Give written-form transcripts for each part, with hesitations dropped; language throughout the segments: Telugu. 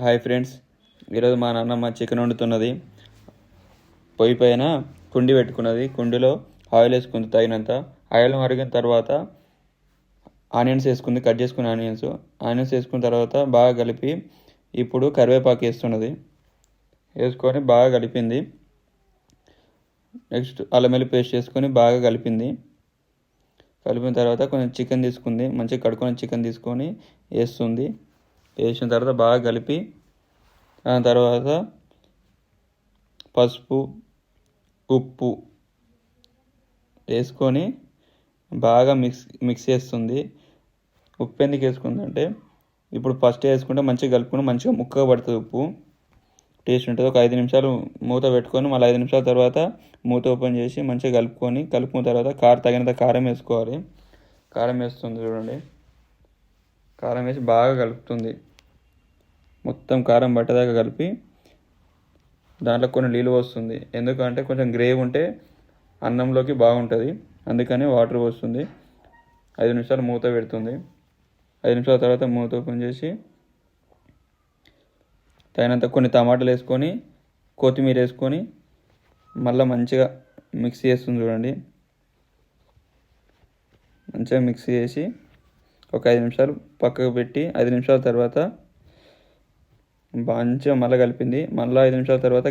హాయ్ ఫ్రెండ్స్, ఈరోజు మా నాన్నమ్మ చికెన్ వండుతున్నది. పొయ్యి పైన కుండి పెట్టుకున్నది. కుండిలో ఆయిల్ వేసుకుంది తగినంత. ఆయిల్ మరిగిన తర్వాత ఆనియన్స్ వేసుకుంది, కట్ చేసుకున్న ఆనియన్స్ వేసుకున్న తర్వాత బాగా కలిపి ఇప్పుడు కరివేపాకు వేస్తున్నది. వేసుకొని బాగా కలిపింది. నెక్స్ట్ అల్లం వెల్లుల్లి పేస్ట్ వేసుకొని బాగా కలిపింది. కలిపిన తర్వాత కొంచెం చికెన్ తీసుకుంది, మంచిగా కడుక్కున్న చికెన్ తీసుకొని వేస్తుంది. వేసిన తర్వాత బాగా కలిపి దాని తర్వాత పసుపు, ఉప్పు వేసుకొని బాగా మిక్స్ చేస్తుంది. ఉప్పు ఎందుకు వేసుకుందంటే ఇప్పుడు ఫస్ట్ వేసుకుంటే మంచిగా కలుపుకొని మంచిగా ముక్కగా పడుతుంది. ఉప్పు టేస్ట్ ఉంటుంది. ఒక 5 నిమిషాలు మూత పెట్టుకొని మళ్ళీ 5 నిమిషాల తర్వాత మూత ఓపెన్ చేసి మంచిగా కలుపుకున్న తర్వాత తగినంత కారం వేసుకోవాలి. కారం వేస్తుంది చూడండి. కారం వేసి బాగా కలుపుతుంది. మొత్తం కారం పట్టేదాకా కలిపి దాంట్లో కొన్ని నీళ్ళు పోస్తుంది. ఎందుకంటే కొంచెం గ్రేవీ ఉంటే అన్నంలోకి బాగుంటుంది, అందుకని వాటర్ పోస్తుంది. 5 నిమిషాలు మూత పెడుతుంది. 5 నిమిషాల తర్వాత మూత ఓపెన్ చేసి తగినంత కొన్ని టమాటాలు వేసుకొని కొత్తిమీర వేసుకొని మళ్ళీ మంచిగా మిక్స్ చేస్తుంది చూడండి. మంచిగా మిక్స్ చేసి ఒక 5 నిమిషాలు పక్కకు పెట్టి 5 నిమిషాల తర్వాత మంచిగా మళ్ళీ కలిపింది. మళ్ళీ 5 నిమిషాల తర్వాత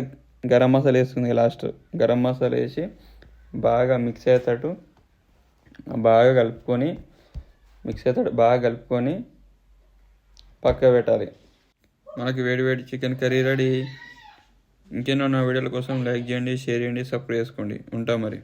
గరం మసాలా వేస్తుంది. లాస్ట్ గరం మసాలా వేసి బాగా మిక్స్ అయ్యేటట్టు బాగా కలుపుకొని పక్క పెట్టాలి. మనకి వేడి వేడి చికెన్ కర్రీ రెడీ. ఇంకెన్నో నా వీడియోల కోసం లైక్ చేయండి, షేర్ చేయండి, సబ్స్క్రైబ్ చేసుకోండి. ఉంటాం మరి.